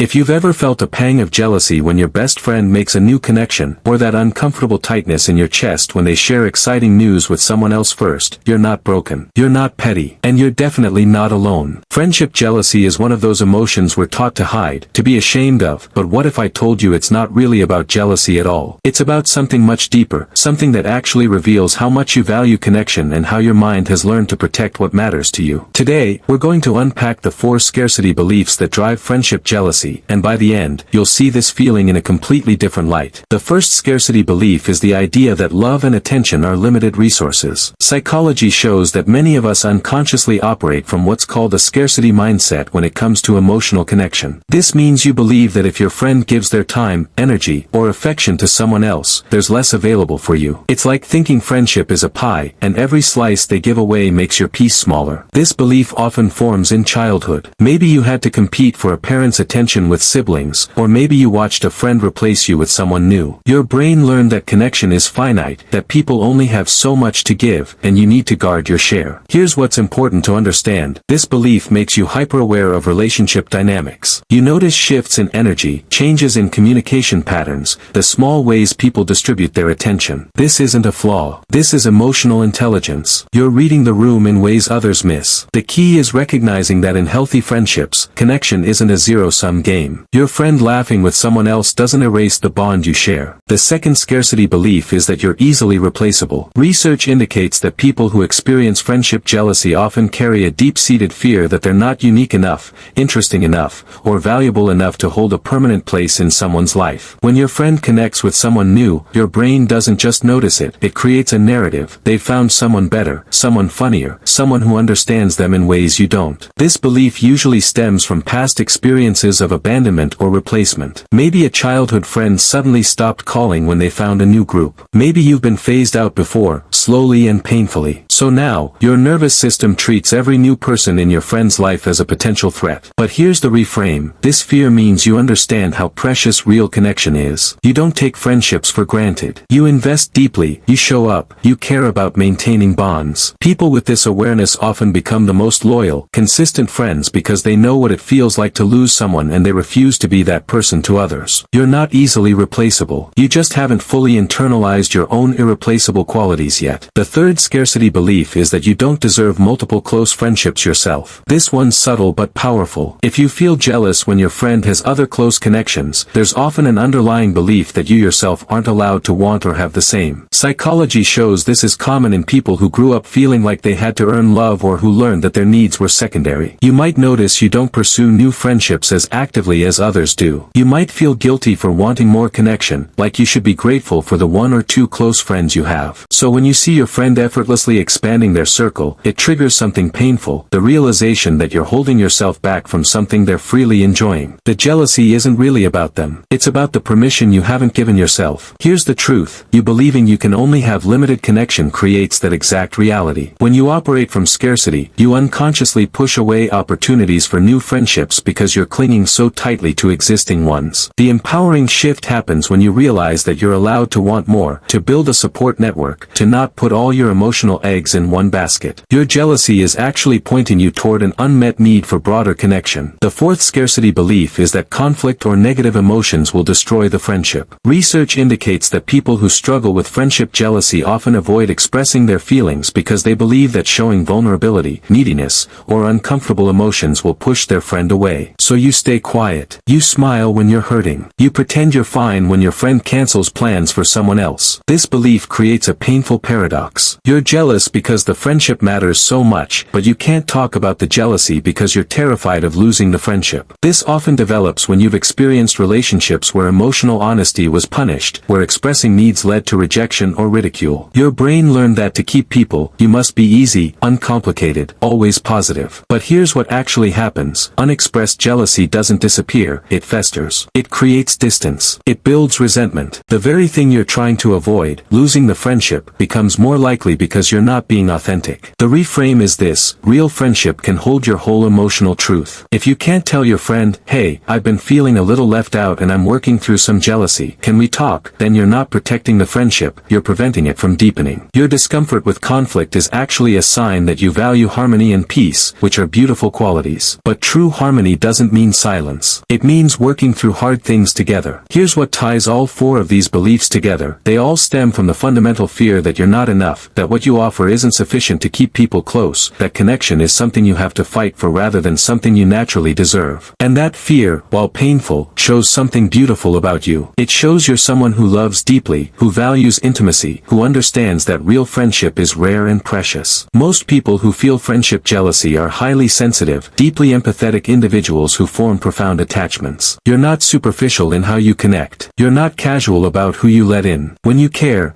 If you've ever felt a pang of jealousy when your best friend makes a new connection, or that uncomfortable tightness in your chest when they share exciting news with someone else first, you're not broken. You're not petty. And you're definitely not alone. Friendship jealousy is one of those emotions we're taught to hide, to be ashamed of, but what if I told you it's not really about jealousy at all? It's about something much deeper, something that actually reveals how much you value connection and how your mind has learned to protect what matters to you. Today, we're going to unpack the 4 scarcity beliefs that drive friendship jealousy, and by the end, you'll see this feeling in a completely different light. The first scarcity belief is the idea that love and attention are limited resources. Psychology shows that many of us unconsciously operate from what's called a scarcity mindset when it comes to emotional connection. This means you believe that if your friend gives their time, energy, or affection to someone else, there's less available for you. It's like thinking friendship is a pie, and every slice they give away makes your piece smaller. This belief often forms in childhood. Maybe you had to compete for a parent's attention with siblings, or maybe you watched a friend replace you with someone new. Your brain learned that connection is finite, that people only have so much to give, and you need to guard your share. Here's what's important to understand. This belief makes you hyper-aware of relationship dynamics. You notice shifts in energy, changes in communication patterns, the small ways people distribute their attention. This isn't a flaw. This is emotional intelligence. You're reading the room in ways others miss. The key is recognizing that in healthy friendships, connection isn't a zero-sum game. Your friend laughing with someone else doesn't erase the bond you share. The second scarcity belief is that you're easily replaceable. Research indicates that people who experience friendship jealousy often carry a deep-seated fear that they're not unique enough, interesting enough, or valuable enough to hold a permanent place in someone's life. When your friend connects with someone new, your brain doesn't just notice it, it creates a narrative. They've found someone better, someone funnier, someone who understands them in ways you don't. This belief usually stems from past experiences of abandonment or replacement. Maybe a childhood friend suddenly stopped calling when they found a new group. Maybe you've been phased out before, slowly and painfully. So now, your nervous system treats every new person in your friend's life as a potential threat. But here's the reframe. This fear means you understand how precious real connection is. You don't take friendships for granted. You invest deeply, you show up, you care about maintaining bonds. People with this awareness often become the most loyal, consistent friends because they know what it feels like to lose someone and they refuse to be that person to others. You're not easily replaceable. You just haven't fully internalized your own irreplaceable qualities yet. The third scarcity belief is that you don't deserve multiple close friendships yourself. This one's subtle but powerful. If you feel jealous when your friend has other close connections, there's often an underlying belief that you yourself aren't allowed to want or have the same. Psychology shows this is common in people who grew up feeling like they had to earn love or who learned that their needs were secondary. You might notice you don't pursue new friendships as actively as others do. You might feel guilty for wanting more connection, like you should be grateful for the 1 or 2 close friends you have. So when you see your friend effortlessly expanding their circle, it triggers something painful, the realization that you're holding yourself back from something they're freely enjoying. The jealousy isn't really about them. It's about the permission you haven't given yourself. Here's the truth. You believing you can only have limited connection creates that exact reality. When you operate from scarcity, you unconsciously push away opportunities for new friendships because you're clinging so tightly to existing ones. The empowering shift happens when you realize that you're allowed to want more, to build a support network, to not put all your emotional eggs in one basket. Your jealousy is actually pointing you toward an unmet need for broader connection. The fourth scarcity belief is that conflict or negative emotions will destroy the friendship. Research indicates that people who struggle with friendship jealousy often avoid expressing their feelings because they believe that showing vulnerability, neediness, or uncomfortable emotions will push their friend away. So you stay quiet. You smile when you're hurting. You pretend you're fine when your friend cancels plans for someone else. This belief creates a painful paradox. You're jealous because the friendship matters so much, but you can't talk about the jealousy because you're terrified of losing the friendship. This often develops when you've experienced relationships where emotional honesty was punished, where expressing needs led to rejection or ridicule. Your brain learned that to keep people, you must be easy, uncomplicated, always positive. But here's what actually happens. Unexpressed jealousy doesn't disappear, it festers. It creates distance. It builds resentment. The very thing you're trying to avoid, losing the friendship, becomes more likely because you're not being authentic. The reframe is this: real friendship can hold your whole emotional truth. If you can't tell your friend, hey, I've been feeling a little left out and I'm working through some jealousy, can we talk? Then you're not protecting the friendship, you're preventing it from deepening. Your discomfort with conflict is actually a sign that you value harmony and peace, which are beautiful qualities. But true harmony doesn't mean silence. excellence. It means working through hard things together. Here's what ties all four of these beliefs together. They all stem from the fundamental fear that you're not enough, that what you offer isn't sufficient to keep people close, that connection is something you have to fight for rather than something you naturally deserve. And that fear, while painful, shows something beautiful about you. It shows you're someone who loves deeply, who values intimacy, who understands that real friendship is rare and precious. Most people who feel friendship jealousy are highly sensitive, deeply empathetic individuals who form profound attachments. You're not superficial in how you connect. You're not casual about who you let in. When you care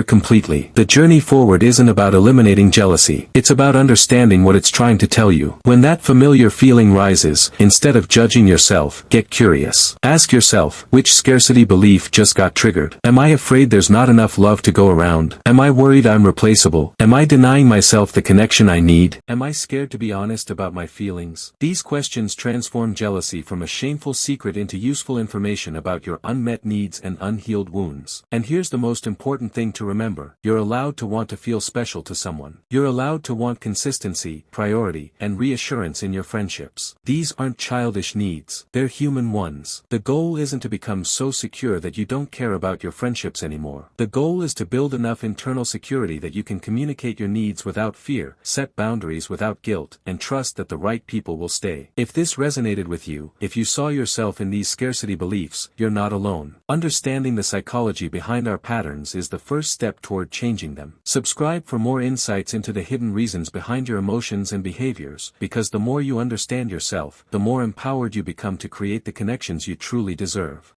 completely. The journey forward isn't about eliminating jealousy. It's about understanding what it's trying to tell you. When that familiar feeling rises, instead of judging yourself, get curious. Ask yourself, which scarcity belief just got triggered? Am I afraid there's not enough love to go around? Am I worried I'm replaceable? Am I denying myself the connection I need? Am I scared to be honest about my feelings? These questions transform jealousy from a shameful secret into useful information about your unmet needs and unhealed wounds. And here's the most important thing to remember. You're allowed to want to feel special to someone. You're allowed to want consistency, priority, and reassurance in your friendships. These aren't childish needs. They're human ones. The goal isn't to become so secure that you don't care about your friendships anymore. The goal is to build enough internal security that you can communicate your needs without fear, set boundaries without guilt, and trust that the right people will stay. If this resonated with you, if you saw yourself in these scarcity beliefs, you're not alone. Understanding the psychology behind our patterns is the first step toward changing them. Subscribe for more insights into the hidden reasons behind your emotions and behaviors, because the more you understand yourself, the more empowered you become to create the connections you truly deserve.